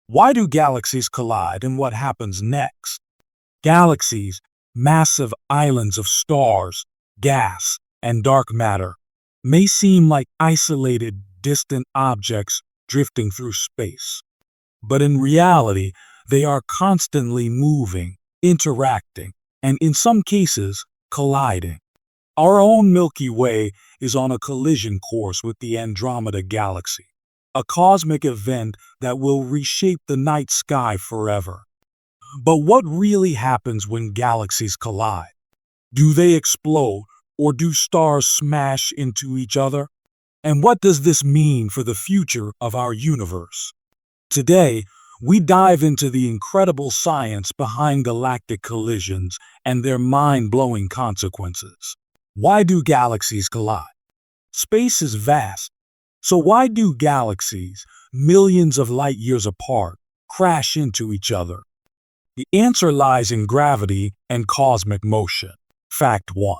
Why do galaxies collide and what happens next? Galaxies, massive islands of stars, gas, and dark matter, may seem like isolated, distant objects drifting through space. But in reality, they are constantly moving, interacting, and in some cases, colliding. Our own Milky Way is on a collision course with the Andromeda Galaxy, a cosmic event that will reshape the night sky forever. But what really happens when galaxies collide? Do they explode, or do stars smash into each other? And what does this mean for the future of our universe? Today, we dive into the incredible science behind galactic collisions and their mind-blowing consequences. Why do galaxies collide? Space is vast, so why do galaxies, millions of light years apart, crash into each other? The answer lies in gravity and cosmic motion. Fact 1.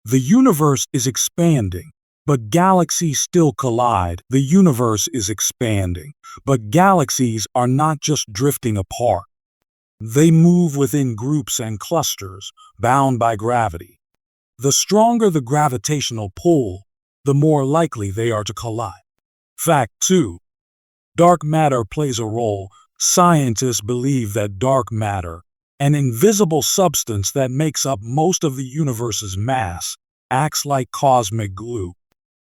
The universe is expanding, but galaxies still collide. The universe is expanding, but galaxies are not just drifting apart. They move within groups and clusters, bound by gravity. The stronger the gravitational pull, the more likely they are to collide. Fact 2. Dark matter plays a role. Scientists believe that dark matter, an invisible substance that makes up most of the universe's mass, acts like cosmic glue.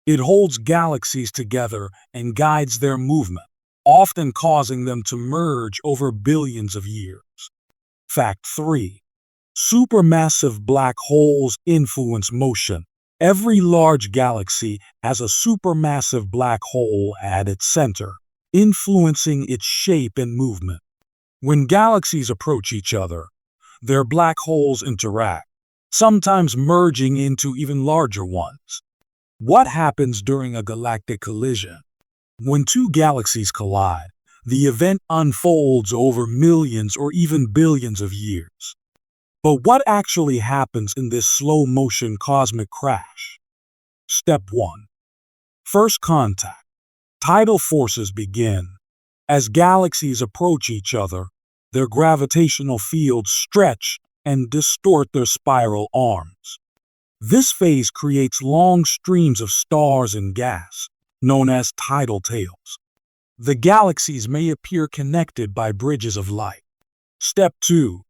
It holds galaxies together and guides their movement, often causing them to merge over billions of years. Fact 3. Supermassive black holes influence motion. Every large galaxy has a supermassive black hole at its center, influencing its shape and movement. When galaxies approach each other, their black holes interact, sometimes merging into even larger ones. What happens during a galactic collision? When two galaxies collide, the event unfolds over millions or even billions of years. But what actually happens in this slow-motion cosmic crash? Step 1. First contact. Tidal forces begin. As galaxies approach each other, their gravitational fields stretch and distort their spiral arms. This phase creates long streams of stars and gas, known as tidal tails. The galaxies may appear connected by bridges of light. Step 2.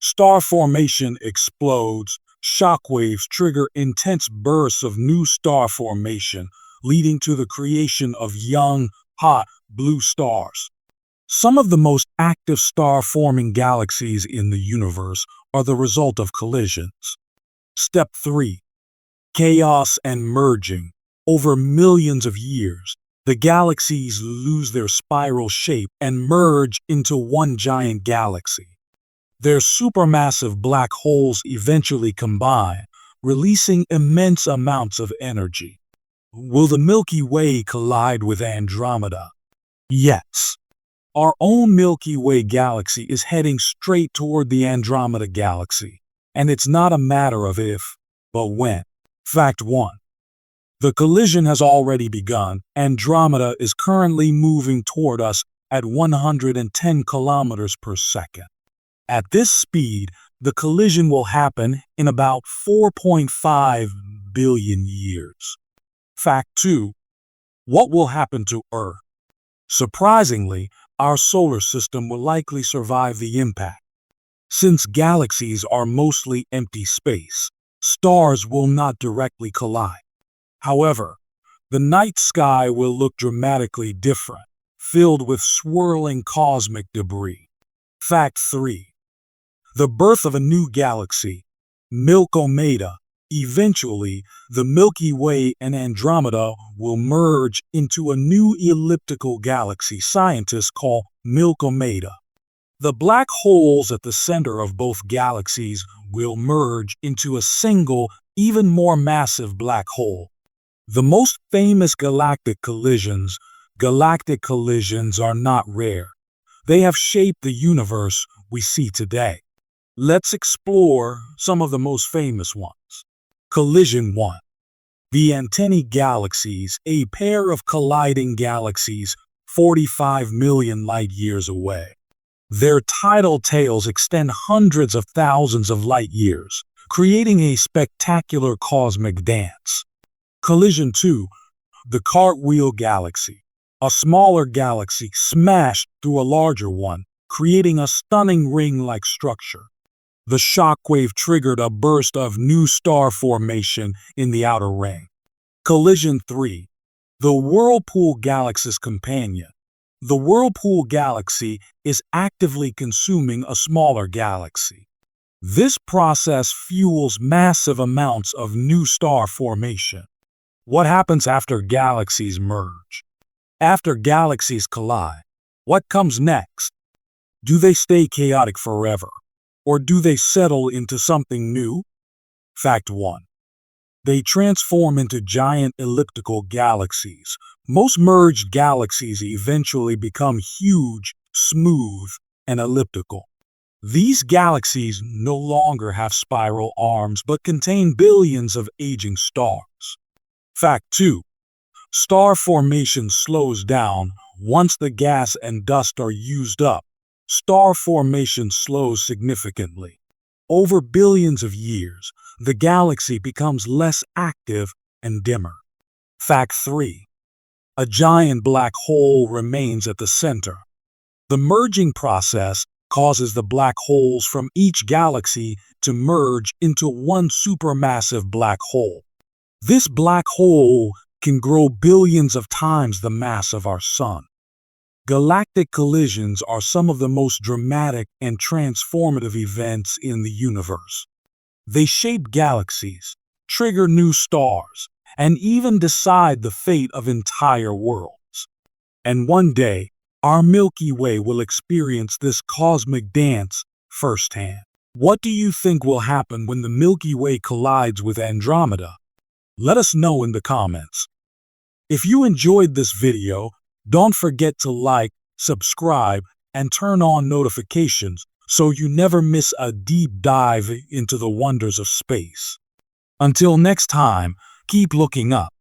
Star formation explodes. Shockwaves trigger intense bursts of new star formation, leading to the creation of young, hot, blue stars. Some of the most active star-forming galaxies in the universe are the result of collisions. Step 3. Chaos and merging. Over millions of years, the galaxies lose their spiral shape and merge into one giant galaxy. Their supermassive black holes eventually combine, releasing immense amounts of energy. Will the Milky Way collide with Andromeda? Yes. Our own Milky Way galaxy is heading straight toward the Andromeda Galaxy, and it's not a matter of if, but when. Fact 1. The collision has already begun. Andromeda is currently moving toward us at 110 kilometers per second. At this speed, the collision will happen in about 4.5 billion years. Fact 2. What will happen to Earth? Surprisingly, our solar system will likely survive the impact. Since galaxies are mostly empty space, stars will not directly collide. However, the night sky will look dramatically different, filled with swirling cosmic debris. Fact 3. The birth of a new galaxy, Milkomeda. Eventually, the Milky Way and Andromeda will merge into a new elliptical galaxy scientists call Milkomeda. The black holes at the center of both galaxies will merge into a single, even more massive black hole. The most famous galactic collisions are not rare. They have shaped the universe we see today. Let's explore some of the most famous ones. Collision 1. The Antennae galaxies, a pair of colliding galaxies 45 million light-years away. Their tidal tails extend hundreds of thousands of light-years, creating a spectacular cosmic dance. Collision 2. The Cartwheel Galaxy. A smaller galaxy smashed through a larger one, creating a stunning ring-like structure. The shockwave triggered a burst of new star formation in the outer ring. Collision 3. The Whirlpool Galaxy's companion. The Whirlpool Galaxy is actively consuming a smaller galaxy. This process fuels massive amounts of new star formation. What happens after galaxies merge? After galaxies collide, what comes next? Do they stay chaotic forever? Or do they settle into something new? Fact 1. They transform into giant elliptical galaxies. Most merged galaxies eventually become huge, smooth, and elliptical. These galaxies no longer have spiral arms but contain billions of aging stars. Fact 2. Star formation slows down once the gas and dust are used up. Star formation slows significantly. Over billions of years, the galaxy becomes less active and dimmer. Fact 3. A giant black hole remains at the center. The merging process causes the black holes from each galaxy to merge into one supermassive black hole. This black hole can grow billions of times the mass of our Sun. Galactic collisions are some of the most dramatic and transformative events in the universe. They shape galaxies, trigger new stars, and even decide the fate of entire worlds. And one day, our Milky Way will experience this cosmic dance firsthand. What do you think will happen when the Milky Way collides with Andromeda? Let us know in the comments. If you enjoyed this video, don't forget to like, subscribe, and turn on notifications so you never miss a deep dive into the wonders of space. Until next time, keep looking up.